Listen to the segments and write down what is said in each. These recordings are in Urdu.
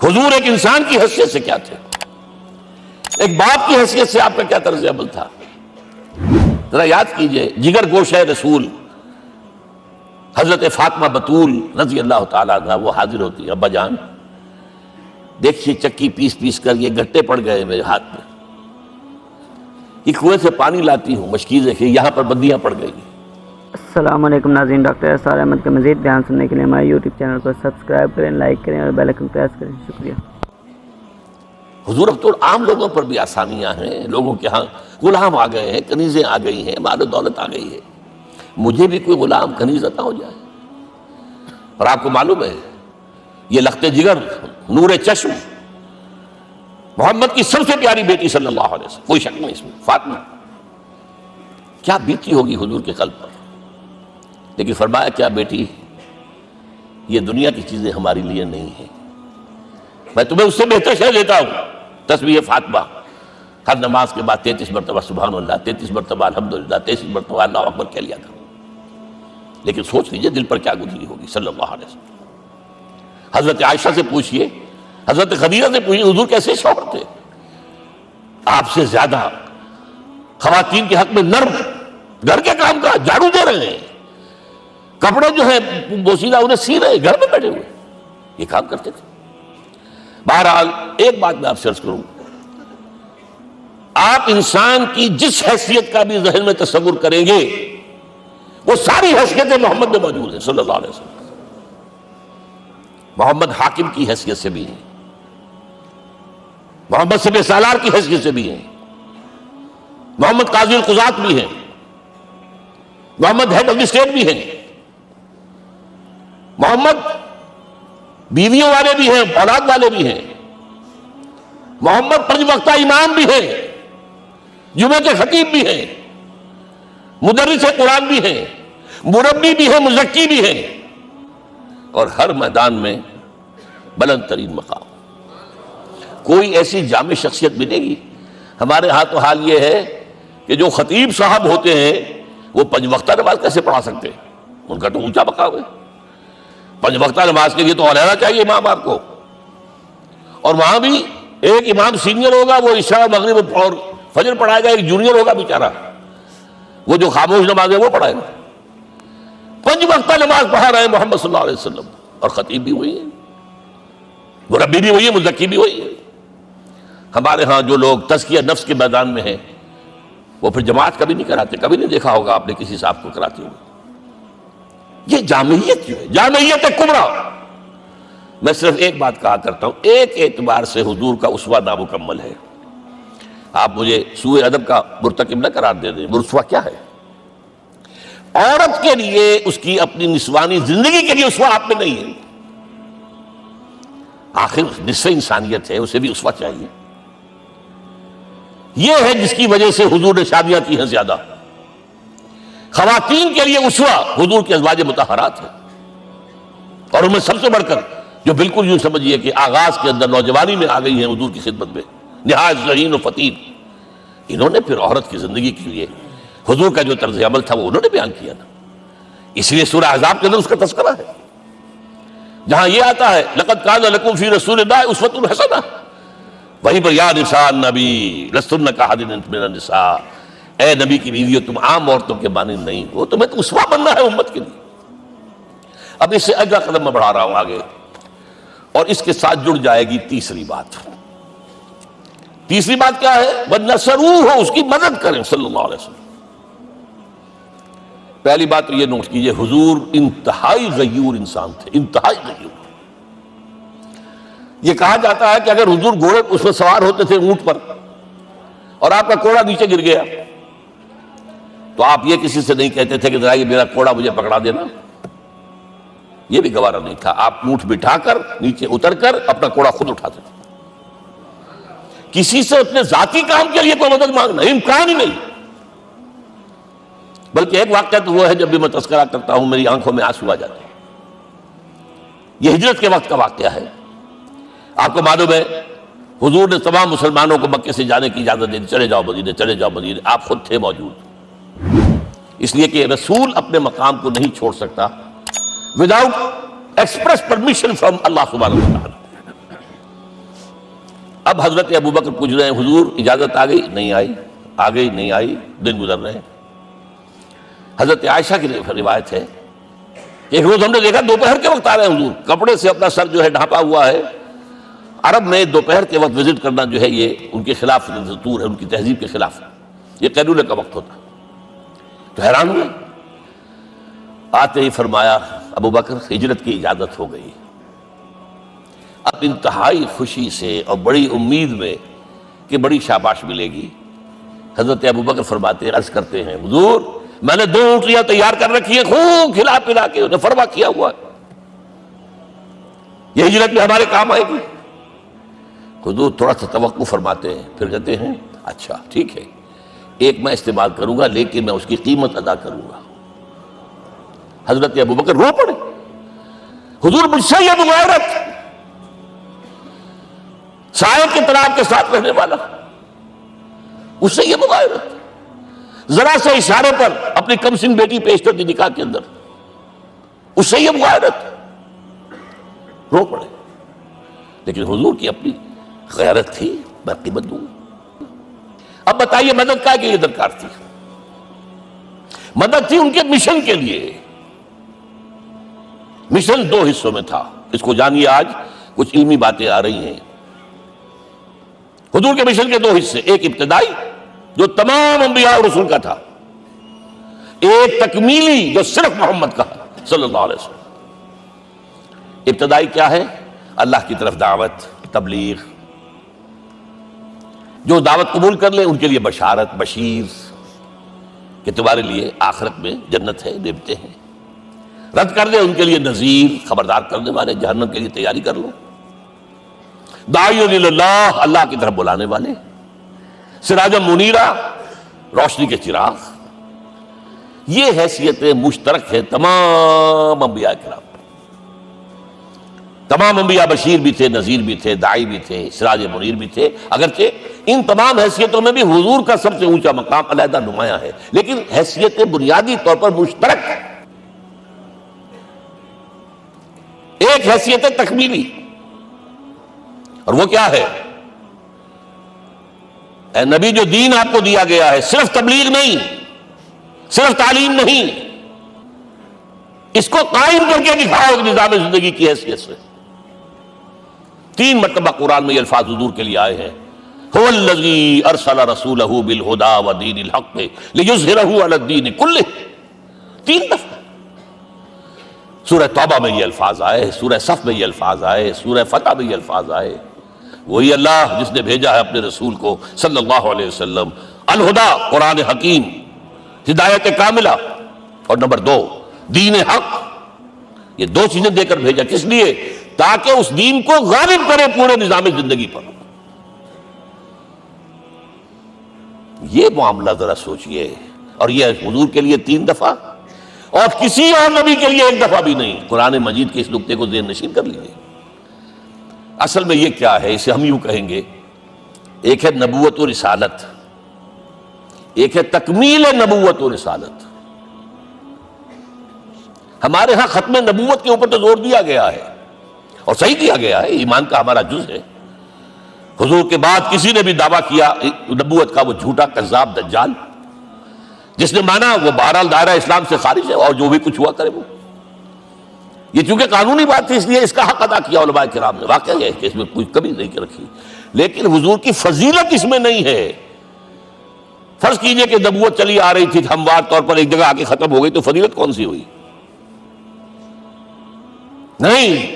حضور ایک انسان کی حیثیت سے کیا تھے، ایک باپ کی حیثیت سے آپ کا کیا طرز عمل تھا؟ ذرا یاد کیجئے، جگر گوشہ رسول حضرت فاطمہ بطول رضی اللہ تعالیٰ عنہ وہ حاضر ہوتی ہے، ابا جان دیکھیے چکی پیس پیس کر یہ گٹے پڑ گئے میرے ہاتھ میں، یہ کنویں سے پانی لاتی ہوں، مشکیزیں کہ یہاں پر بندیاں پڑ گئی۔ السلام علیکم ناظرین، ڈاکٹر اسرار احمد کا مزید بیان سننے کے لیے ہمارے یوٹیوب چینل کو سبسکرائب کریں، لائک کریں اور بیل آئیکن پریس کریں۔ شکریہ۔ حضور اب تو عام لوگوں پر بھی آسانیاں ہیں، لوگوں کے ہاں غلام آ گئے ہیں، کنیزیں آ گئی ہیں، مال و دولت آ گئی ہے، مجھے بھی کوئی غلام کنیز عطا ہو جائے۔ اور آپ کو معلوم ہے یہ لخت جگر نور چشم محمد کی سب سے پیاری بیٹی صلی اللہ علیہ وسلم، کوئی شک نہیں اس میں، فاطمہ، کیا بیتی ہوگی حضور کے قلب پر، لیکن فرمایا کیا بیٹی یہ دنیا کی چیزیں ہماری لیے نہیں ہیں، میں تمہیں اس سے بہتر شے دیتا ہوں۔ تسبیح فاطمہ ہر نماز کے بعد 33 مرتبہ سبحان اللہ، 33 مرتبہ الحمدللہ، 33 مرتبہ اللہ اکبر کہہ لیا کرو، لیکن سوچ لیجئے دل پر کیا گزری ہوگی صلی اللہ علیہ وسلم۔ حضرت عائشہ سے پوچھئے، حضرت خدیجہ سے پوچھئے حضور کیسے شوہر تھے، آپ سے زیادہ خواتین کے حق میں نرم، گھر کے کام کا جھاڑو دے رہے ہیں، کپڑے جو ہیں بوسیدہ انہیں سی رہے، گھر میں بیٹھے ہوئے یہ کام کرتے تھے۔ بہرحال ایک بات میں آپ سے عرض کروں، آپ انسان کی جس حیثیت کا بھی ذہن میں تصور کریں گے وہ ساری حیثیتیں محمد میں موجود ہیں صلی اللہ علیہ وسلم۔ محمد حاکم کی حیثیت سے بھی ہیں، محمد سپہ سالار کی حیثیت سے بھی ہیں، محمد قاضی القضات بھی ہیں، محمد ہیڈ آف دی اسٹیٹ بھی ہیں، محمد بیویوں والے بھی ہیں، اولاد والے بھی ہیں، محمد 5 وقتہ امام بھی ہیں، جمعہ کے خطیب بھی ہیں، مدرس قرآن بھی ہیں، مربی بھی ہیں، مزکی بھی ہیں، اور ہر میدان میں بلند ترین مقام۔ کوئی ایسی جامع شخصیت ملے گی؟ ہمارے ہاں تو حال یہ ہے کہ جو خطیب صاحب ہوتے ہیں وہ 5 وقتہ نماز کیسے پڑھا سکتے ہیں؟ ان کا تو اونچا مقام ہے، 5 وقتہ نماز کے لیے تو علیحدہ چاہیے امام آپ کو، اور وہاں بھی ایک امام سینئر ہوگا وہ عشاء مغرب اور فجر پڑھائے گا، ایک جونیئر ہوگا بیچارہ وہ جو خاموش نماز ہے وہ پڑھائے گا۔ 5 وقتہ نماز پڑھا رہے ہیں محمد صلی اللہ علیہ وسلم، اور خطیب بھی وہی ہے، مربی بھی وہی ہے، مزکی بھی وہی ہے۔ ہمارے ہاں جو لوگ تزکیہ نفس کے میدان میں ہیں وہ پھر جماعت کبھی نہیں کراتے، کبھی نہیں دیکھا ہوگا آپ نے کسی صاحب کو کراتے ہوئے۔ یہ جامعیت جو ہے، جامعیت کبریٰ۔ میں صرف ایک بات کہا کرتا ہوں، ایک اعتبار سے حضور کا اسوہ نامکمل ہے۔ آپ مجھے سوء ادب کا مرتکب نہ قرار دے دیں، اسوہ کیا ہے؟ عورت کے لیے اس کی اپنی نسوانی زندگی کے لیے اسوہ آپ میں نہیں ہے، آخر نصف انسانیت ہے، اسے بھی اسوہ چاہیے۔ یہ ہے جس کی وجہ سے حضور نے شادیاں کی ہیں زیادہ۔ خواتین کے لیے اسوہ حضور کے ازواج مطہرات ہیں، اور ان میں سب سے بڑھ کر جو بالکل یوں سمجھیے کہ آغاز کے اندر نوجوانی میں آ گئی ہیں حضور کی خدمت میں، نہایت ذہین و فطین، انہوں نے پھر عورت کی زندگی کے لیے حضور کا جو طرز عمل تھا وہ انہوں نے بیان کیا نا۔ اس لیے سورہ احزاب کے اندر اس کا تذکرہ ہے، جہاں یہ آتا ہے لقد کان لکم فی رسول اللہ اسوۃ حسنہ، وہیں پر یا نساء النبی لستن کاحد من النساء، اے نبی کی بیویوں تم عام عورتوں کے مانند نہیں ہو، تمہیں تو اسوہ بننا ہے امت کے لیے۔ اب اس سے اگلا قدم میں بڑھا رہا ہوں آگے، اور اس کے ساتھ جڑ جائے گی تیسری بات۔ تیسری بات کیا ہے؟ وَنَصَرُوهُ، اس کی مدد کریں صلی اللہ علیہ وسلم۔ پہلی بات تو یہ نوٹ کیجئے، حضور انتہائی غیور انسان تھے، انتہائی غیور۔ یہ کہا جاتا ہے کہ اگر حضور گھوڑے اس میں سوار ہوتے تھے اونٹ پر اور آپ کا کوڑا نیچے گر گیا تو آپ یہ کسی سے نہیں کہتے تھے کہ ذرا یہ میرا کوڑا مجھے پکڑا دینا، یہ بھی گوارا نہیں تھا، آپ اونٹ بٹھا کر نیچے اتر کر اپنا کوڑا خود اٹھاتے تھے۔ کسی سے اپنے ذاتی کام کے لیے کوئی مدد مانگنا امکان ہی نہیں۔ بلکہ ایک واقعہ تو وہ ہے جب بھی میں تذکرہ کرتا ہوں میری آنکھوں میں آنسو آ جاتے ہیں، یہ ہجرت کے وقت کا واقعہ ہے۔ آپ کو معلوم ہے حضور نے تمام مسلمانوں کو مکے سے جانے کی اجازت دی، چلے جاؤ مدینے، چلے جاؤ مدینے، آپ خود تھے موجود، اس لیے کہ رسول اپنے مقام کو نہیں چھوڑ سکتا وداؤٹ ایکسپریس پرمیشن فرام اللہ سبحانہ وتعالی۔ اب حضرت ابوبکر پوچھ رہے ہیں حضور اجازت آ گئی؟ نہیں آئی. آ گئی نہیں آئی، دن گزر رہے ہیں. حضرت عائشہ کی روایت ہے ایک روز ہم نے دیکھا دوپہر کے وقت آ رہے ہیں حضور، کپڑے سے اپنا سر جو ہے ڈھانپا ہوا ہے. عرب میں دوپہر کے وقت وزٹ کرنا جو ہے یہ ان کے خلاف دستور ہے، ان کی تہذیب کے خلاف. یہ قیلولہ کا وقت ہوتا. تو حیران ہوئے. آتے ہی فرمایا ابوبکر ہجرت کی اجازت ہو گئی. اب انتہائی خوشی سے اور بڑی امید میں کہ بڑی شاباش ملے گی، حضرت ابوبکر فرماتے ہیں، عرض کرتے ہیں حضور میں نے 2 اونٹیاں تیار کر رکھی ہیں، خوب کھلا پلا کے انہیں فرما کیا ہوا ہے، یہ ہجرت میں ہمارے کام آئے گی. حضور تھوڑا سا توقع فرماتے ہیں، پھر کہتے ہیں اچھا ٹھیک ہے، ایک میں استعمال کروں گا لیکن میں اس کی قیمت ادا کروں گا. حضرت ابوبکر رو پڑے. حضور مجھ سے یہ مغایرت، سائے کے طرح کے ساتھ رہنے والا، اس سے یہ مغایرت، ذرا سے اشارے پر اپنی کم سن بیٹی پیش کر دی نکاح کے اندر، اس سے یہ مغایرت. رو پڑے. لیکن حضور کی اپنی غیرت تھی، میں قیمت دوں. اب بتائیے مدد کا کے لیے درکار تھی؟ مدد تھی ان کے مشن کے لیے. مشن 2 حصوں میں تھا، اس کو جانیے. آج کچھ علمی باتیں آ رہی ہیں. حضور کے مشن کے 2 حصے، ایک ابتدائی جو تمام انبیاء اور رسول کا تھا، ایک تکمیلی جو صرف محمد کا صلی اللہ علیہ وسلم. ابتدائی کیا ہے؟ اللہ کی طرف دعوت، تبلیغ. جو دعوت قبول کر لیں ان کے لیے بشارت، بشیر کہ تمہارے لیے آخرت میں جنت ہے، نعمتیں ہیں. رد کر دیں ان کے لیے نذیر، خبردار کرنے والے، جہنم کے لیے تیاری کر لو. داعی اللہ، اللہ کی طرف بلانے والے. سراجا منیرا، روشنی کے چراغ. یہ حیثیتیں مشترک ہے تمام انبیاء کرام. تمام انبیاء بشیر بھی تھے، نذیر بھی تھے، داعی بھی تھے، سراج منیر بھی تھے. اگرچہ ان تمام حیثیتوں میں بھی حضور کا سب سے اونچا مقام علیحدہ نمایاں ہے، لیکن حیثیتیں بنیادی طور پر مشترک ہیں. ایک حیثیت تکمیلی، اور وہ کیا ہے؟ اے نبی جو دین آپ کو دیا گیا ہے صرف تبلیغ نہیں، صرف تعلیم نہیں، اس کو قائم کر کے دکھاؤ ایک نظام زندگی کی حیثیت سے. 3 مرتبہ قرآن میں یہ الفاظ حضور کے لیے آئے ہیں، هو الذی ارسل رسولہ بالہدی ودین الحق لیظہرہ علی الدین کلہ. 3 دفعہ سورہ توبہ میں یہ الفاظ آئے، سورہ صف میں یہ الفاظ آئے، سورہ فتح میں یہ الفاظ آئے. وہی اللہ جس نے بھیجا ہے اپنے رسول کو صلی اللہ علیہ وسلم. الہدا قرآن حکیم، ہدایت کاملہ، اور نمبر 2 دین حق. یہ 2 چیزیں دے کر بھیجا. کس لیے؟ تاکہ اس دین کو غالب کرے پورے نظام زندگی پر. یہ معاملہ ذرا سوچئے. اور یہ حضور کے لیے 3 دفعہ، اور کسی اور نبی کے لیے 1 دفعہ بھی نہیں. قرآن مجید کے اس نقطے کو ذہن نشین کر لیجیے. اصل میں یہ کیا ہے؟ اسے ہم یوں کہیں گے، ایک ہے نبوت و رسالت، ایک ہے تکمیل نبوت و رسالت. ہمارے ہاں ختم نبوت کے اوپر تو زور دیا گیا ہے، اور صحیح دیا گیا ہے، ایمان کا ہمارا جز ہے. حضور کے بعد کسی نے بھی دعویٰ کیا نبوت کا، وہ جھوٹا کذاب دجال. جس نے مانا وہ بہرحال دائرہ اسلام سے خارج ہے، اور جو بھی کچھ ہوا کرے وہ. یہ چونکہ قانونی بات تھی اس لیے اس کا حق ادا کیا علماء کرام نے. واقعہ ہے کہ اس میں کوئی کمی نہیں رکھی، لیکن حضور کی فضیلت اس میں نہیں ہے. فرض کیجئے کہ نبوت چلی آ رہی تھی ہموار طور پر، ایک جگہ آ کے ختم ہو گئی، تو فضیلت کون سی ہوئی؟ نہیں،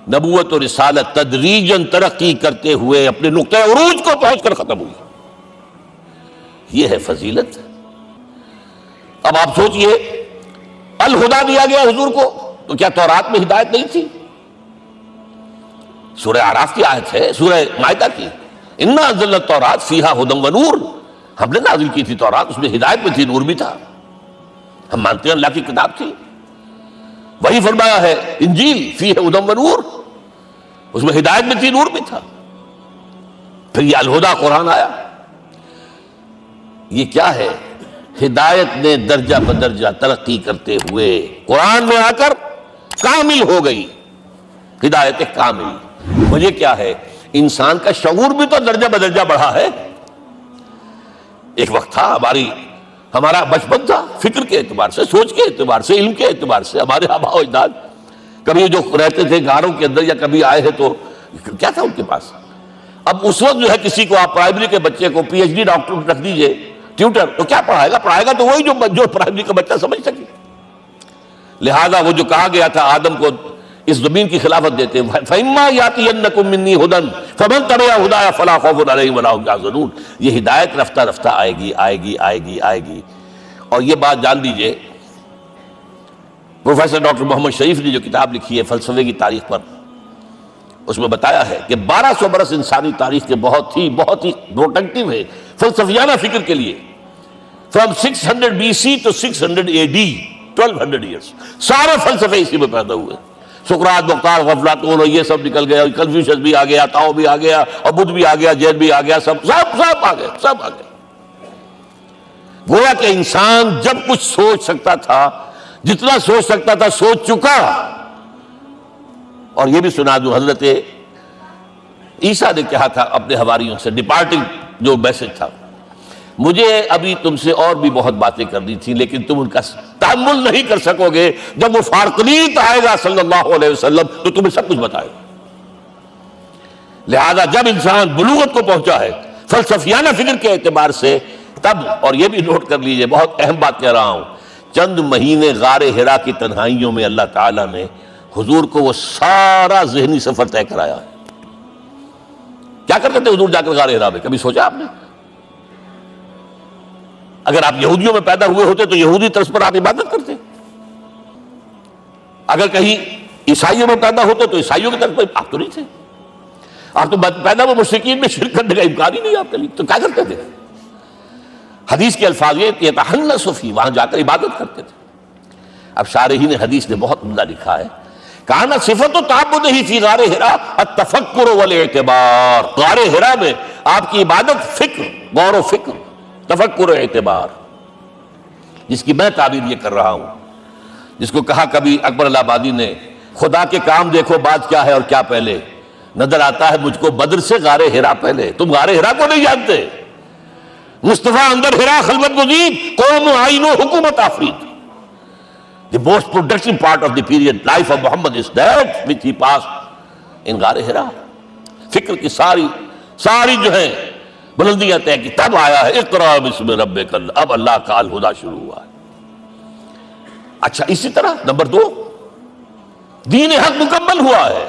نبوت و رسالت تدریجاً ترقی کرتے ہوئے اپنے نقطۂ عروج کو پہنچ کر ختم ہوئی. یہ ہے فضیلت. اب آپ سوچئے، الہدا دیا گیا حضور کو، تو کیا تورات میں ہدایت نہیں تھی؟ سورہ اعراف کی آیت ہے، سورہ مائدہ کی، انا انزلنا التوراۃ فیہا ھدی ونور. ہم نے نازل کی تھی تورات، اس میں ہدایت بھی تھی، نور بھی تھا. ہم مانتے ہیں اللہ کی کتاب تھی. وہی فرمایا ہے انجیل فیہا ھدی ونور، اس میں ہدایت بھی تھی، نور بھی تھا. پھر یہ الہدا قرآن آیا. یہ کیا ہے؟ ہدایت نے درجہ بدرجہ ترقی کرتے ہوئے قرآن میں آ کر کامل ہو گئی. ہدایت کامل. وجہ کیا ہے؟ انسان کا شعور بھی تو درجہ بدرجہ بڑھا ہے. ایک وقت تھا ہمارا بچپن تھا، فکر کے اعتبار سے، سوچ کے اعتبار سے، علم کے اعتبار سے. ہمارے آباء و اجداد کبھی جو رہتے تھے غاروں کے اندر یا کبھی آئے ہیں تو کیا تھا ان کے پاس. اب اس وقت جو ہے کسی کو آپ پرائمری کے بچے کو پی ایچ ڈی ڈاکٹر رکھ دیجئے ٹیوٹر، تو کیا پڑھائے گا تو وہی جو پرائمری کا بچہ سمجھ سکے. لہذا وہ جو کہا گیا تھا آدم کو اس زمین کی خلافت دیتے ہیں، فَإِمَّا يَأْتِيَنَّكُم مِّنِّي هُدًى فَمَن تَبِعَ هُدَايَ فَلَا خَوْفٌ عَلَيْهِمْ وَلَا هُمْ يَحْزَنُونَ. یہ ہدایت رفتہ رفتہ آئے گی. اور یہ بات جان لیجئے، پروفیسر ڈاکٹر محمد شریف نے جو کتاب لکھی ہے فلسفے کی تاریخ پر، اس میں بتایا ہے کہ 1200 برس انسانی تاریخ کے بہت ہی پروڈکٹیو ہے فلسفیانہ فکر کے لیے. From 600 BC to 600 AD 1200 years سارے فلسفے اسی میں پیدا ہوئے. سقراط، مختار، افلاطون اور یہ سب نکل گیا، کنفیوشس بھی آ گیا، تاؤ بھی آ گیا، اور بدھ بھی آ گیا، جین بھی آ گیا، سب آ گئے. گویا کہ انسان جب کچھ سوچ سکتا تھا، جتنا سوچ سکتا تھا سوچ چکا. اور یہ بھی سنا دوں، حضرت عیسیٰ نے کہا تھا اپنے حواریوں سے، ڈپارٹنگ جو میسج تھا، مجھے ابھی تم سے اور بھی بہت باتیں کرنی تھی لیکن تم ان کا تحمل نہیں کر سکو گے. جب وہ فارقلیت آئے گا صلی اللہ علیہ وسلم تو تمہیں سب کچھ بتائے گا. لہذا جب انسان بلوغت کو پہنچا ہے فلسفیانہ فکر کے اعتبار سے، تب، اور یہ بھی نوٹ کر لیجئے، بہت اہم بات کہہ رہا ہوں، چند مہینے غار حرا کی تنہائیوں میں اللہ تعالیٰ نے حضور کو وہ سارا ذہنی سفر طے کرایا ہے. کیا کرتے تھے حضور جا کر غار حرا میں؟ کبھی سوچا آپ نے؟ اگر آپ یہودیوں میں پیدا ہوئے ہوتے تو یہودی طرز پر آپ عبادت کرتے. اگر کہیں عیسائیوں میں پیدا ہوتے تو عیسائیوں کی طرز پر آپ تو نہیں تھے. آپ تو پیدا ہوئے مشرکین میں شرک کرنے کا امکان ہی نہیں آپ کے لیے. تو کیا کرتے تھے؟ حدیث کے الفاظ یہ یتحنث فی، وہاں جا کر عبادت کرتے تھے. اب شارحین حدیث نے بہت عمدہ لکھا ہے، کانا صفت تعبدہ فی غار حرا التفکر والاعتبار. غار حرا میں آپ کی عبادت فکر، غور و فکر، تفکر و اعتبار، جس کی میں تعبیر یہ کر رہا ہوں، جس کو کہا کبھی اکبر الہ آبادی نے، خدا کے کام دیکھو بعد کیا ہے اور کیا پہلے. نظر آتا ہے مجھ کو بدر سے غار حرا پہلے. تم غار حرا کو نہیں جانتے. مصطفیٰ اندر حرا خلوت گزید، قوم آئین و حکومت آفرید. The most productive part of the period life of Muhammad is that which he passed in غار حرا. فکر کی ساری جو ہے بلندیاں طے کی، تب آیا ہے اقرا بسم ربک. اب اللہ کا الہدیٰ شروع ہوا ہے. اچھا، اسی طرح نمبر 2، دین حق مکمل ہوا ہے.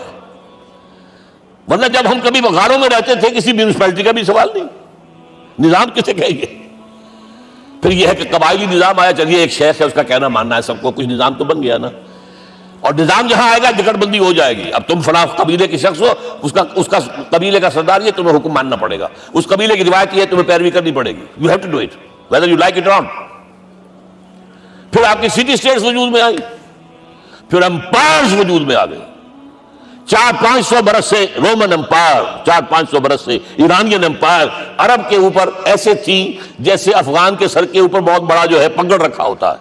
ورنہ جب ہم کبھی غاروں میں رہتے تھے کسی میونسپلٹی کا بھی سوال نہیں، نظام کسے کہیں گے. پھر یہ ہے کہ قبائلی نظام آیا، چلیے ایک شیخ ہے اس کا کہنا ماننا ہے سب کو، کچھ نظام تو بن گیا نا. اور نظام جہاں آئے گا جگڑ بندی ہو جائے گی. اب تم فلاں قبیلے کے شخص ہو، اس کا قبیلے کا سردار یہ، تمہیں حکم ماننا پڑے گا. اس قبیلے کی روایت یہ، تمہیں پیروی کرنی پڑے گی. You have to do it whether you like it اور ناٹ. پھر آپ کی سٹی اسٹیٹس وجود میں آئی، پھر امپائرز وجود میں آ گئے. 400-500 برس سے رومن امپائر، 400-500 برس سے ایرانین امپائر عرب کے اوپر ایسے تھی جیسے افغان کے سر کے اوپر بہت بڑا جو ہے پگڑ رکھا ہوتا ہے.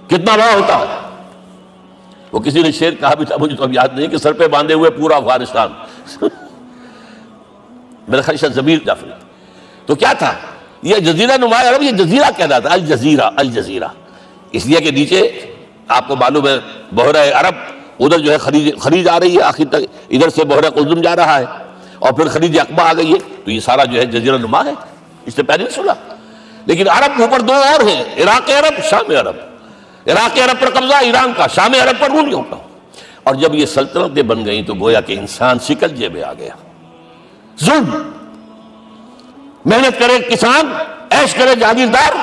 کتنا بڑا ہوتا ہے. وہ کسی نے شعر کہا بھی تھا، مجھے تو اب یاد نہیں، کہ سر پہ باندھے ہوئے پورا افغانستان. میرا خیال ہے ضمیر جعفری. تو کیا تھا یہ جزیرہ نما عرب، یہ جزیرہ کہتا تھا الجزیرہ. اس لیے کہ نیچے آپ کو معلوم ہے بحیرہ عرب، ادھر جو ہے خلیج آ رہی ہے آخر تک، ادھر سے بحیرہ قلزم جا رہا ہے، اور پھر خلیج عقبہ آ گئی ہے. تو یہ سارا جو ہے جزیرہ نما ہے، اس سے پہلے نہیں سنا. لیکن عرب اوپر 2 اور ہیں، عراق عرب، شام عرب. عراق عرب پر قبضہ ایران کا، شام عرب پر رومیوں کا. اور جب یہ سلطنتیں بن گئیں تو گویا کہ انسان شکنجے میں آ گیا. ظلم، محنت کرے کسان، عیش کرے جاگیردار،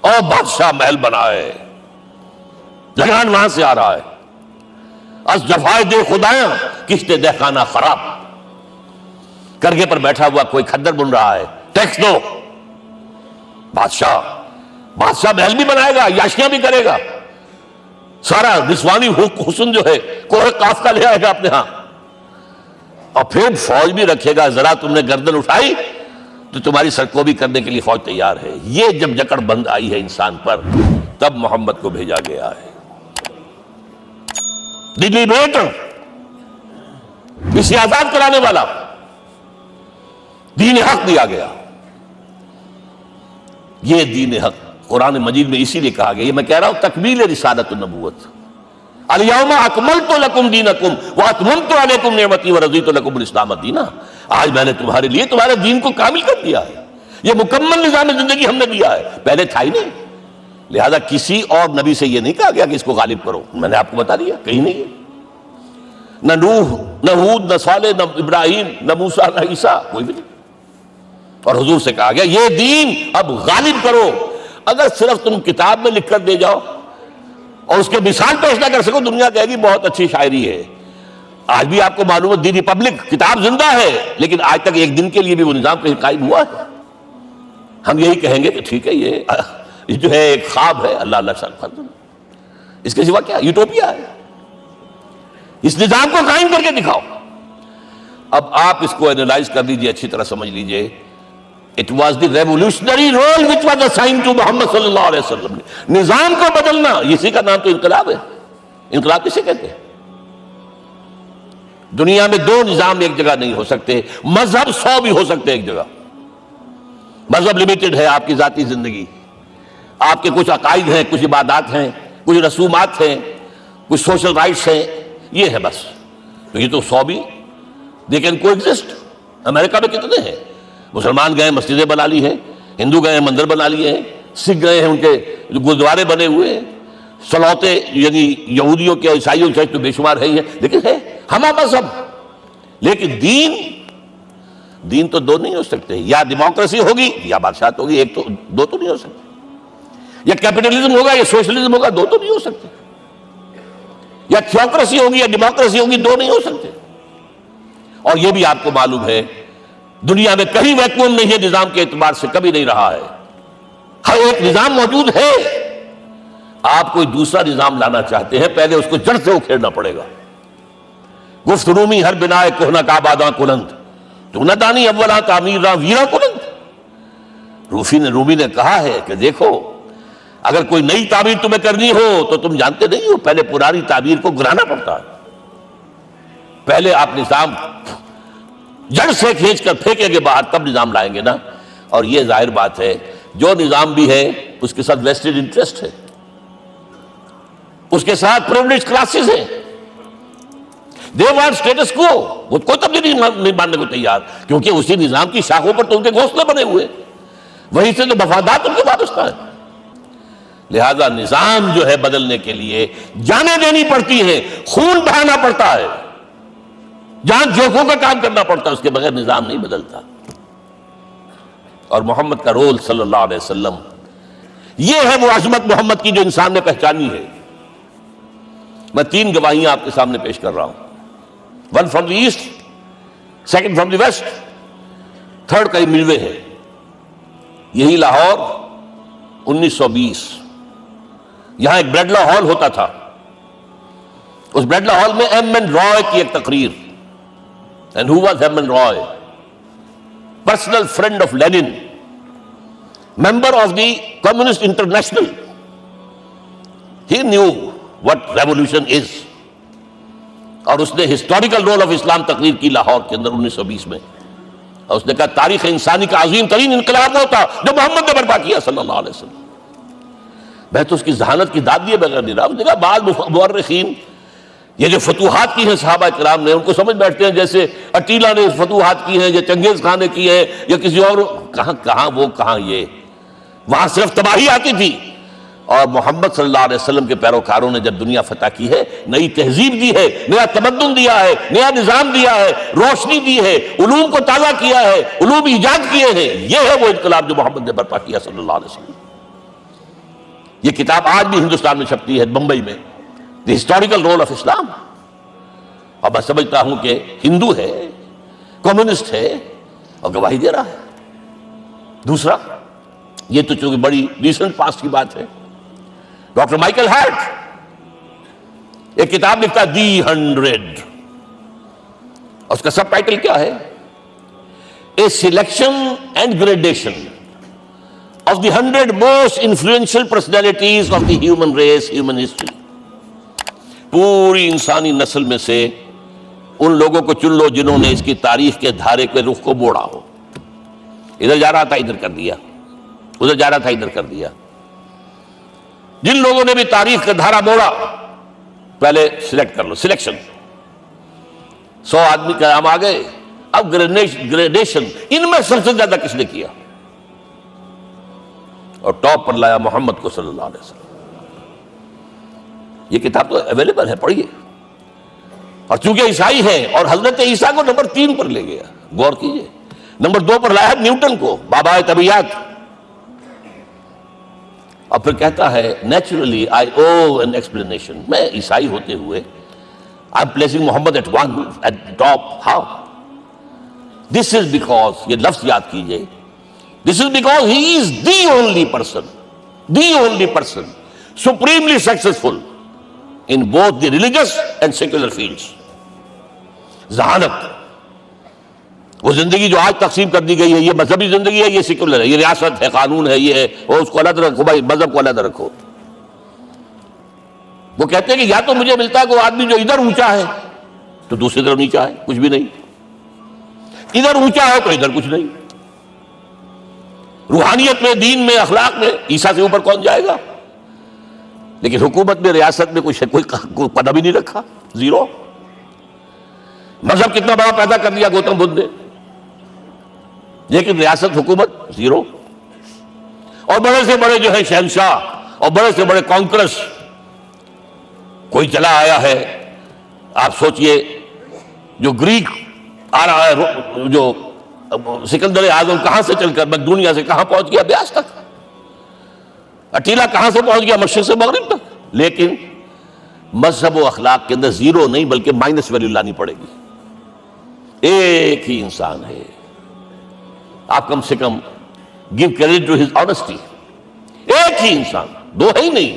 اور بادشاہ محل بنائے. لگان وہاں سے آ رہا ہے. از جفائے دے خدایاں کشتے دہ خانہ خراب. کرگے پر بیٹھا ہوا کوئی کھدر بن رہا ہے، ٹیکس دو. بادشاہ محل بھی بنائے گا، یاشیاں بھی کرے گا، سارا نسوانی حسن جو ہے کوہ قاف کا لے آئے گا اپنے ہاں. اور پھر فوج بھی رکھے گا. ذرا تم نے گردن اٹھائی تو تمہاری سرکوبی کرنے کے لیے فوج تیار ہے. یہ جب جکڑ بند آئی ہے انسان پر، تب محمد کو بھیجا گیا ہے. دلی بیٹ اسے آزاد کرانے والا دین حق دیا گیا. یہ دین حق قرآن مجید میں اسی لیے کہا گیا, یہ میں کہہ رہا ہوں تکمیل رسالت النبوت. الیوم اکملت لکم دینکم واتممت علیکم نعمتی ورضیت لکم الاسلام دینا. آج میں نے تمہارے لیے تمہارے دین کو کامل کر دیا ہے. یہ مکمل نظام زندگی ہم نے دیا ہے, پہلے تھا ہی نہیں. لہذا کسی اور نبی سے یہ نہیں کہا گیا کہ اس کو غالب کرو. میں نے آپ کو بتا دیا کہیں نہیں ہے. نہ نوح نہ ہود نہ صالح نہ ابراہیم نہ موسیٰ نہ عیسیٰ, کوئی بھی نہیں. اور حضور سے کہا گیا یہ دین اب غالب کرو. اگر صرف تم کتاب میں لکھ کر دے جاؤ اور اس کے مثال پیش نہ کر سکو, دنیا کہے گی بہت اچھی شاعری ہے. آج بھی آپ کو معلوم ہے دی ریپبلک کتاب زندہ ہے, لیکن آج تک ایک دن کے لیے بھی وہ نظام کہیں قائم ہوا ہے. ہم یہی کہیں گے کہ ٹھیک ہے یہ جو ہے ایک خواب ہے, اللہ اللہ شان فرض, اس کے سوا کیا یوٹوپیا ہے. اس نظام کو قائم کر کے دکھاؤ. اب آپ اس کو اینالائز کر لیجئے, اچھی طرح سمجھ لیجئے. It was the revolutionary role which was assigned to محمد صلی اللہ علیہ وسلم. نظام کو بدلنا, اسی کا نام تو انقلاب ہے. انقلاب کسے کہتے ہیں؟ دنیا میں دو نظام ایک جگہ نہیں ہو سکتے. مذہب 100 بھی ہو سکتے ایک جگہ. مذہب لمیٹڈ ہے, آپ کی ذاتی زندگی, آپ کے کچھ عقائد ہیں, کچھ عبادات ہیں, کچھ رسومات ہیں, کچھ سوشل رائٹس ہیں, یہ ہے بس. تو یہ تو 100 بھی they can coexist. امریکہ میں کتنے ہیں؟ مسلمان گئے مسجدیں بنا لی ہیں, ہندو گئے مندر بنا لیے ہیں, سکھ گئے ہیں ان کے گردوارے بنے ہوئے ہیں, سلوتے یعنی یہودیوں کے عیسائیوں کے تو بے شمار ہے ہی ہے, لیکن ہے ہمہ مذہب. لیکن دین تو دو نہیں ہو سکتے. یا ڈیموکریسی ہوگی یا بادشاہت ہوگی, ایک تو دو تو نہیں ہو سکتے. یا کیپٹلزم ہوگا یا سوشلزم ہوگا, دو تو نہیں ہو سکتے. یا تھیوکریسی ہوگی یا ڈیموکریسی ہوگی, دو نہیں ہو سکتے. اور یہ بھی آپ کو معلوم ہے دنیا میں کہیں ویکیوم نہیں ہے, نظام کے اعتبار سے کبھی نہیں رہا ہے. ہر ایک نظام موجود ہے. آپ کوئی دوسرا نظام لانا چاہتے ہیں, پہلے اس کو جڑ سے اکھیڑنا پڑے گا. گفت رومی ہر بنائے کوہنا کعباداں کلند, تو نہ دانی اولا تعمیر راں ویرا کلند. رومی نے کہا ہے کہ دیکھو اگر کوئی نئی تعمیر تمہیں کرنی ہو تو تم جانتے نہیں ہو پہلے پرانی تعمیر کو گرانا پڑتا ہے. پہلے آپ نظام جڑ سے کھینچ کر پھینکیں گے باہر, تب نظام لائیں گے نا. اور یہ ظاہر بات ہے جو نظام بھی ہے اس کے ساتھ ویسٹڈ انٹرسٹ ہے, اس کے ساتھ پریولیج کلاسز ہیں. دے وانٹ اسٹیٹس کو, وہ کوئی تبدیلی نہیں ماننے کو تیار, کیونکہ اسی نظام کی شاخوں پر تو ان کے گھونسلے بنے ہوئے, وہیں سے تو مفادات ان کے وابستہ ہے. لہذا نظام جو ہے بدلنے کے لیے جانیں دینی پڑتی ہیں, خون بہانا پڑتا ہے, جان جوکھوں کا کام کرنا پڑتا ہے, اس کے بغیر نظام نہیں بدلتا. اور محمد کا رول صلی اللہ علیہ وسلم, یہ ہے وہ عظمت محمد کی جو انسان نے پہچانی ہے. میں 3 گواہیاں آپ کے سامنے پیش کر رہا ہوں. 1 from the east, 2 from the west, 3 کئی ملوے ہے. یہی لاہور 1920, یہاں ایک بریڈلا ہال ہوتا تھا. اس بریڈلا ہال میں ایم این رائے کی ایک تقریر. And who was M. N. Roy? Personal friend of Lenin, member of the Communist International. He knew what revolution is. اور اس نے ہسٹوریکل رول آف اسلام تقریر کی لاہور کے اندر 1920 میں. اور اس نے کہا تاریخ انسانی کا عظیم ترین انقلاب وہ تھا جو محمد نے برپا کیا صلی اللہ علیہ وسلم. میں تو اس کی ذہانت کی داد دیے بغیر نہیں رہا. اس نے کہا بعض مورخین یہ جو فتوحات کی ہیں صحابہ کرام نے, ان کو سمجھ بیٹھتے ہیں جیسے اٹیلا نے فتوحات کی ہیں یا چنگیز خان نے کی ہے یا کسی اور. کہاں وہ کہاں یہ, وہاں صرف تباہی آتی تھی. اور محمد صلی اللہ علیہ وسلم کے پیروکاروں نے جب دنیا فتح کی ہے, نئی تہذیب دی ہے, نیا تمدن دیا ہے, نیا نظام دیا ہے, روشنی دی ہے, علوم کو تازہ کیا ہے, علوم ایجاد کیے ہیں. یہ ہے وہ انقلاب جو محمد نے برپا کیا صلی اللہ علیہ وسلم. یہ کتاب آج بھی ہندوستان میں چھپتی ہے, بمبئی میں, دی ہسٹوریکل رول آف اسلام. اور میں سمجھتا ہوں کہ ہندو ہے, کمیونسٹ ہے اور گواہی دے رہا ہے. دوسرا, یہ تو چونکہ بڑی ریسنٹ پاسٹ کی بات ہے, ڈاکٹر مائیکل ہارٹ ایک کتاب لکھتا ہے دی 100, اور اس کا سب ٹائٹل کیا ہے, a selection and gradation of the 100 most influential personalities of the human race, human history. پوری انسانی نسل میں سے ان لوگوں کو چن لو جنہوں نے اس کی تاریخ کے دھارے کے رخ کو موڑا ہو. ادھر جا رہا تھا ادھر کر دیا, ادھر جا رہا تھا ادھر کر دیا. جن لوگوں نے بھی تاریخ کا دھارا موڑا, پہلے سلیکٹ کر لو, سلیکشن. 100 آدمی کا نام آ گئے, اب گریڈیشن, ان میں سب سے زیادہ کس نے کیا, اور ٹاپ پر لایا محمد کو صلی اللہ علیہ وسلم. یہ کتاب تو اویلیبل ہے, پڑھیے. اور چونکہ عیسائی ہیں اور حضرت عیسیٰ کو نمبر 3 پر لے گیا, غور کیجئے. نمبر 2 پر لایا نیوٹن کو, بابائے طبیعیات. اور پھر کہتا ہے naturally I owe an explanation. میں عیسائی ہوتے ہوئے I am placing Muhammad at one at top. How? This is because, یہ لفظ یاد کیجئے, this is because he is the only person supremely successful in both the religious and secular fields. ذہانت, وہ زندگی جو آج تقسیم کر دی گئی ہے, یہ مذہبی زندگی ہے, یہ سیکولر ہے, یہ ریاست ہے, قانون ہے, یہ ہے, اور اس کو علیحدہ رکھو بھائی, مذہب کو علیحدہ رکھو. وہ کہتے ہیں کہ یا تو مجھے ملتا ہے کہ وہ آدمی جو ادھر اونچا ہے تو دوسری طرف نیچا ہے, کچھ بھی نہیں. ادھر اونچا ہے تو ادھر کچھ نہیں. روحانیت میں, دین میں, اخلاق میں عیسیٰ سے اوپر کون جائے گا؟ لیکن حکومت میں, ریاست میں کوئی قدم ہی نہیں رکھا, زیرو. مذہب کتنا بڑا پیدا کر دیا گوتم بدھ نے, لیکن ریاست, حکومت زیرو. اور بڑے سے بڑے جو ہے شہنشاہ اور بڑے سے بڑے کانکرس, کوئی چلا آیا ہے. آپ سوچئے جو گریک آ رہا ہے, جو سکندر اعظم کہاں سے چل کر مقدونیہ سے کہاں پہنچ گیا, بیاس تک. اٹیلا کہاں سے پہنچ گیا, مشرق سے مغرب تک. لیکن مذہب و اخلاق کے اندر زیرو نہیں بلکہ مائنس ویلیو لانی پڑے گی. ایک ہی انسان ہے, آپ کم سے کم give credit to his honesty. ایک ہی انسان, دو ہے ہی نہیں.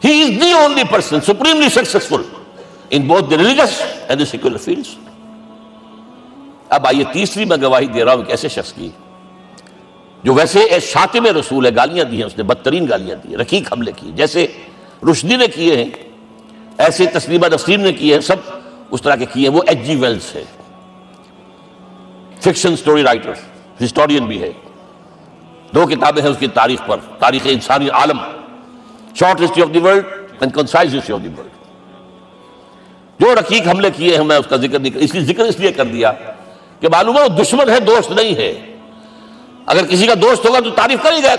He is the only person supremely successful in both the religious and the secular fields. اب آئیے تیسری میں گواہی دے رہا ہوں ایک ایسے شخص کی جو ویسے شاتم رسول ہے, گالیاں دی ہیں اس نے, بدترین گالیاں دی, رقیق حملے کی, جیسے رشدی نے کیے ہیں, ایسے تسلیمہ نسرین نے کیے ہیں, سب اس طرح کے کیے ہیں. وہ ایچ جی ویلز ہے, فکشن سٹوری رائٹر, ہسٹورین بھی ہے. 2 کتابیں ہیں اس کی تاریخ پر, تاریخ انسانی عالم, short history of the world and concise history of the world. جو رقیق حملے کیے ہیں, میں اس کا ذکر نہیں, ذکر اس لیے کر دیا کہ معلوم ہے وہ دشمن ہے, دوست نہیں ہے. اگر کسی کا دوست ہوگا تو تعریف کرے گا,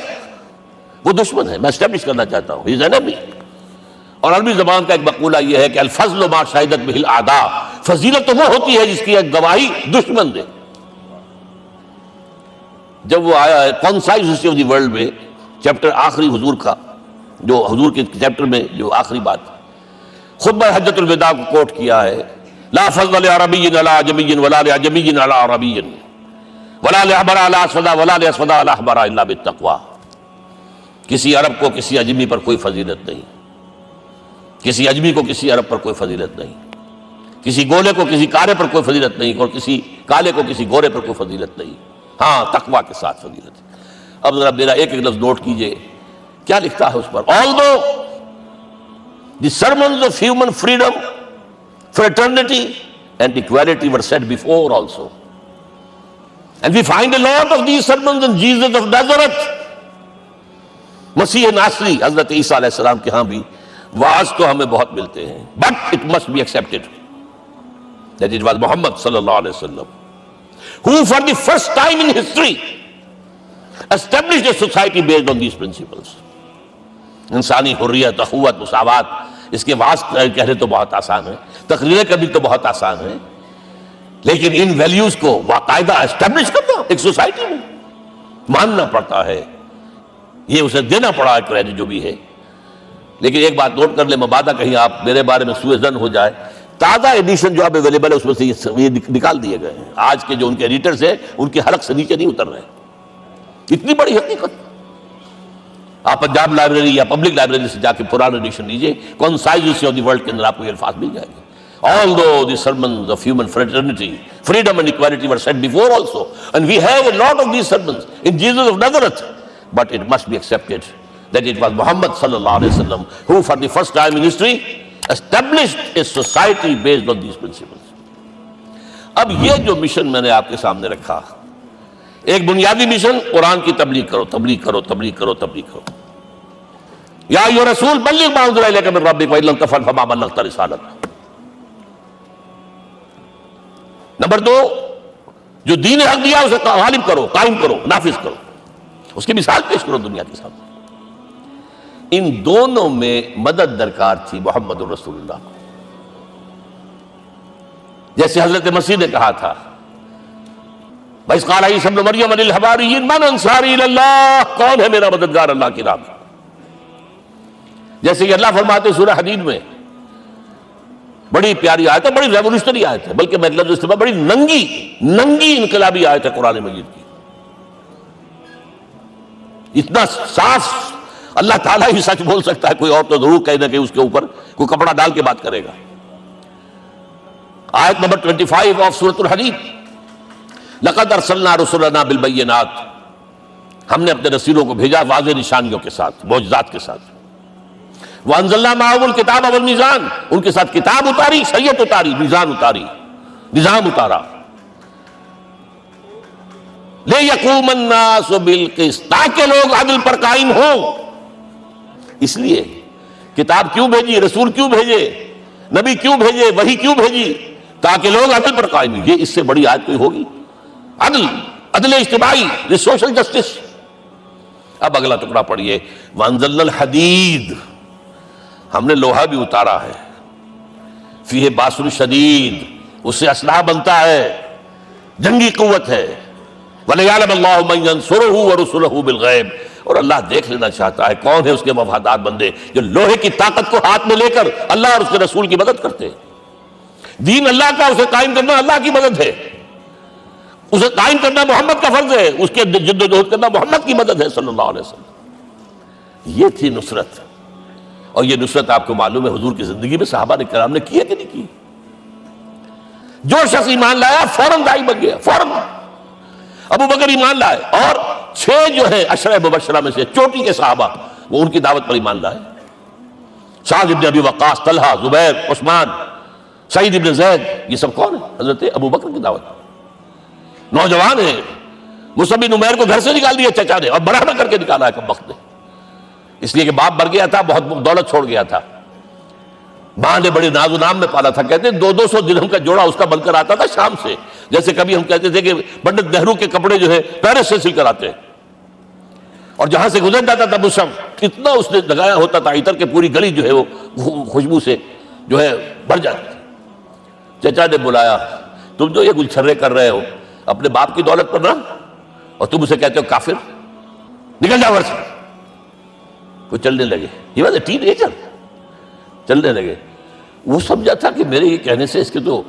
وہ دشمن ہے. میں اسٹیبلش کرنا چاہتا ہوں, ہی از انیمی. اور عربی زبان کا ایک مقولہ یہ ہے کہ الفضل ما شہدت بہ الاعداء, فضیلت تو وہ ہوتی ہے جس کی ایک گواہی دشمن دے. جب وہ آیا ہے concise history of the world میں, چیپٹر آخری حضور کا, جو حضور کے چیپٹر میں جو آخری بات, خطبہ حجۃ الوداع کو کوٹ کیا ہے, لا فضل لعربی علی عجمی ولا لعجمی علی عربی ولا لأحمر علی اسود ولا لأسود علی احمر الا بالتقوی. کسی عرب کو کسی عجمی پر کوئی فضیلت نہیں, کسی عجمی کو کسی عرب پر کوئی فضیلت نہیں, کسی گولے کو کسی کالے پر کوئی فضیلت نہیں, اور کسی کالے کو کسی گورے پر کوئی فضیلت نہیں. ہاں, تقوی کے ساتھ فضیلت ہے. اب ذرا میرا ایک ایک لفظ نوٹ کیجئے, کیا لکھتا ہے اس پر. Although the sermons of human freedom, fraternity and equality were said before also, and we find a lot of these sermons in Jesus of Nazareth, مسیح ناصری حضرت عیسیٰ علیہ السلام کے ہاں بھی واعظ تو ہمیں بہت ملتے ہیں, but it must be accepted that it was Muhammad صلی اللہ علیہ وسلم who for the first time in history established a society based on these principles. انسانی حریت, اخوت, مساوات, اس کے واعظ کہنے تو بہت آسان ہے, تقریریں کرنی تو بہت آسان ہے, لیکن ان ویلیوز کو باقاعدہ اسٹیبلش کرنا ایک سوسائٹی میں ماننا پڑتا ہے. یہ اسے دینا پڑا ہے کریڈٹ جو بھی ہے. لیکن ایک بات نوٹ کر لیں, مبادہ کہیں آپ میرے بارے میں سوء ظن ہو جائے, تازہ ایڈیشن جو اب اویلیبل ہے اس میں سے یہ نکال دیے گئے ہیں. آج کے جو ان کے ایڈیٹرز ہیں ان کے حلق سے نیچے نہیں اتر رہے. اتنی بڑی حقیقت. آپ پنجاب لائبریری یا پبلک لائبریری سے جا کے پرانا ایڈیشن لیجئے, concise history of the world کے اندر آپ کو یہ الفاظ مل جائیں گے. Although the sermons of human fraternity, freedom and equality were said before also, and we have a lot of these sermons in Jesus of Nazareth, but it must be accepted that it was Muhammad sallallahu alaihi wasallam who for the first time in history established a society based on these principles. اب یہ جو مشن میں نے آپ کے سامنے رکھا، ایک بنیادی مشن قرآن کی تبلیغ کرو، تبلیغ کرو، تبلیغ کرو، تبلیغ کرو۔ یا ایھا رسول بلغ ما انزل الیک من ربک وان لم تفعل فما بلغت رسالتہ۔ نمبر 2، جو دین حق دیا اسے غالب کرو، قائم کرو، نافذ کرو، اس کی مثال پیش کرو دنیا کے سامنے۔ ان دونوں میں مدد درکار تھی محمد الرسول اللہ کو۔ جیسے حضرت مسیح نے کہا تھا، وَإِذْ قَالَ عِيسَىٰ ابْنُ مَرْيَمَ لِلْحَوَارِيِّينَ مَنْ أَنصَارِي إِلَى اللَّهِ، کون ہے میرا مددگار اللہ کی راہ میں؟ جیسے کہ اللہ فرماتے سورہ حدید میں، بڑی پیاری آیت ہے، بڑی ریولوشنری آیت ہے، بلکہ میں لفظ استعمال بڑی ننگی انقلابی آیت ہے قرآن مجید کی۔ اتنا صاف اللہ تعالیٰ ہی سچ بول سکتا ہے، کوئی اور تو ضرور کہیں نہ کہ اس کے اوپر کوئی کپڑا ڈال کے بات کرے گا۔ آیت نمبر 25 آف سورۃ الحدید، لقد ارسلنا رسلنا بالبینات، ہم نے اپنے رسولوں کو بھیجا واضح نشانیوں کے ساتھ، معجزات کے ساتھ۔ وانزلنا معهم الکتاب والمیزان، ان کے ساتھ کتاب اتاری، شریعت اتاری، میزان اتاری، نظام اتارا۔ لِیَقُومَ النَّاسُ بِالْقِسْطِ، تاکہ لوگ عدل پر قائم ہوں۔ اس لیے کتاب کیوں بھیجی، رسول کیوں بھیجے، نبی کیوں بھیجے، وحی کیوں بھیجی؟ تاکہ لوگ عدل پر قائم ہوں۔ یہ اس سے بڑی آیت کوئی ہوگی؟ عدل اجتماعی، سوشل جسٹس۔ اب اگلا ٹکڑا پڑھیے، وَأَنزَلْنَا الْحَدِيدَ، ہم نے لوہا بھی اتارا ہے، فیہ باس شدید، اس سے اسلحہ بنتا ہے، جنگی قوت ہے۔ وَلِيَعْلَمَ اللَّهُ مَن يَنصُرُهُ وَرُسُلَهُ بِالْغَيْبِ، اور اللہ دیکھ لینا چاہتا ہے کون ہے اس کے وفادار بندے جو لوہے کی طاقت کو ہاتھ میں لے کر اللہ اور اس کے رسول کی مدد کرتے ہیں۔ دین اللہ کا، اسے قائم کرنا اللہ کی مدد ہے، اسے قائم کرنا محمد کا فرض ہے، اس کے جد و جہد کرنا محمد کی مدد ہے صلی اللہ علیہ وسلم۔ یہ تھی نصرت، اور یہ نصرت آپ کو معلوم ہے حضور کی زندگی میں صحابہ کرام نے کی ہے کہ نہیں کی؟ جو شخص ایمان لایا فوراً داعی بن گیا، فوراً۔ ابو بکر ایمان لائے، اور 6 جو ہیں عشرہ مبشرہ میں سے چوٹی کے صحابہ، وہ ان کی دعوت پر ایمان لائے۔ سعد بن ابی وقاص، طلحہ، زبیر، عثمان، سعید بن زید، یہ سب کون ہیں؟ حضرت ابو بکر کی دعوت۔ نوجوان ہیں، مصعب بن عمیر کو گھر سے نکال دیا چچا نے، اور بڑا نہ کر کے نکالا ہے کم وقت نے، اس لیے کہ باپ مر گیا تھا، بہت دولت چھوڑ گیا تھا، ماں نے بڑے ناز و نام میں پالا تھا۔ کہتے ہیں 200 درہم کا جوڑا اس کا بن کر آتا تھا شام سے، جیسے کبھی ہم کہتے تھے کہ پنڈت نہرو کے کپڑے جو ہے پیرس سے سل کر آتے ہیں، اور جہاں سے گزر جاتا تھا مصعب، اتنا اس نے لگایا ہوتا تھا عطر کہ پوری گلی جو ہے وہ خوشبو سے جو ہے بھر جاتی تھی۔ چچا نے بلایا، تم جو یہ گلچھرے کر رہے ہو اپنے باپ کی دولت پر نہ، اور تم اسے کہتے ہو کافر، نکل جاؤ گھر سے۔ وہ چلنے لگے، he was a ten ager, چلنے لگے۔ وہ سمجھا تھا کہ میرے یہ کہنے سے اس کے تو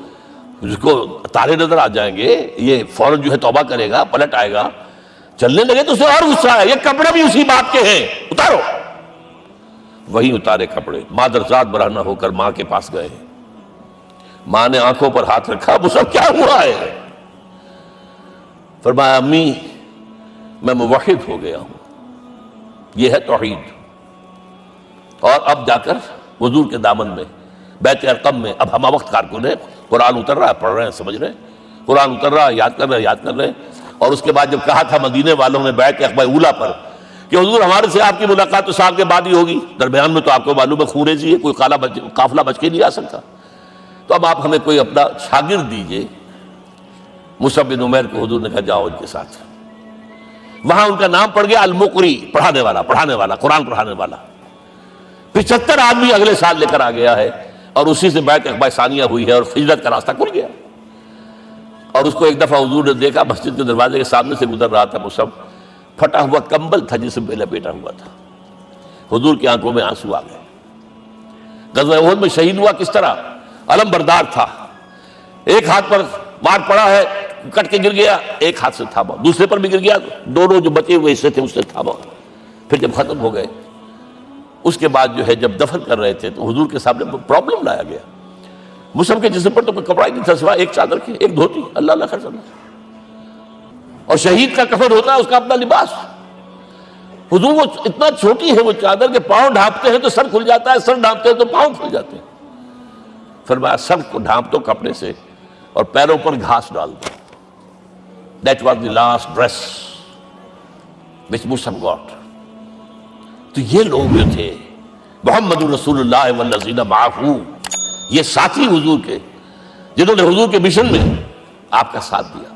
اس کو تارے نظر آ جائیں گے، یہ فوراً جو ہے توبہ کرے گا، پلٹ آئے گا۔ چلنے لگے تو اسے اور غصہ آیا، یہ کپڑے بھی اسی باپ کے ہیں، اتارو۔ وہی اتارے کپڑے، مادرزاد برہنہ ہو کر ماں کے پاس گئے۔ ماں نے آنکھوں پر ہاتھ رکھا، مصعب کیا ہوا ہے؟ فرمایا امی میں موحد ہو گیا ہوں، یہ ہے توحید۔ اور اب جا کر حضور کے دامن میں بیت ارقم میں اب ہمہ وقت کارکن ہے، قرآن اتر رہا ہے، پڑھ رہے ہیں، سمجھ رہے ہیں، قرآن اتر رہا ہے، یاد کر رہے ہیں۔ اور اس کے بعد جب کہا تھا مدینے والوں نے بیت عقبہ اولیٰ پر کہ حضور ہمارے سے آپ کی ملاقات تو سال کے بعد ہی ہوگی، درمیان میں تو آپ کو معلوم ہے خونریزی ہے، کوئی قافلہ بچ کے نہیں آ سکتا، تو اب آپ ہمیں کوئی اپنا شاگرد دیجئے۔ مصعب بن عمیر کو حضور نے کہا جاؤ ان کے ساتھ۔ وہاں ان کا نام پڑ گیا المقری، پڑھانے والا، قرآن پڑھانے والا۔ 75 آدمی اگلے سال لے کر آ گیا ہے، اور اسی سے بیعت عقبہ ثانیہ ہوئی ہے، اور ہجرت کا راستہ کھل گیا۔ اور اس کو ایک دفعہ حضور نے دیکھا، مسجد کے دروازے کے سامنے سے گزر رہا تھا مصعب، پھٹا ہوا کمبل تھا جس میں لپیٹا ہوا تھا۔ حضور کی آنکھوں میں آنسو آ گئے۔ غزوہ احد میں شہید ہوا کس طرح؟ علم بردار تھا، ایک ہاتھ پر وار پڑا ہے، کٹ کے گر گیا، ایک ہاتھ سے تھاما، دوسرے پر بھی گر گیا، دونوں جو بچے ہوئے حصے تھے اس سے تھاما۔ پھر جب ختم ہو گئے، اس کے بعد جو ہے جب دفن کر رہے تھے تو حضور کے سامنے پرابلم لایا گیا۔ مصعب کے جسم پر تو کوئی کپڑا ہی نہیں تھا سوائے ایک چادر کے، ایک دھوتی، اللہ خیر سمجھ۔ اور شہید کا کفن ہوتا ہے اس کا اپنا لباس۔ حضور وہ اتنا چھوٹی ہے وہ چادر کہ پاؤں ڈھانپتے ہیں تو سر کھل جاتا ہے، سر ڈھانپتے ہیں تو پاؤں کھل جاتے ہیں۔ فرمایا سر کو ڈھانپ دو کپڑے سے، اور پیروں پر گھاس ڈال دو. That was the last dress which Musab got. تو یہ لوگ جو تھے محمد رسول اللہ والذین معہ، یہ ساتھی حضور کے جنہوں نے حضور کے مشن میں آپ کا ساتھ دیا.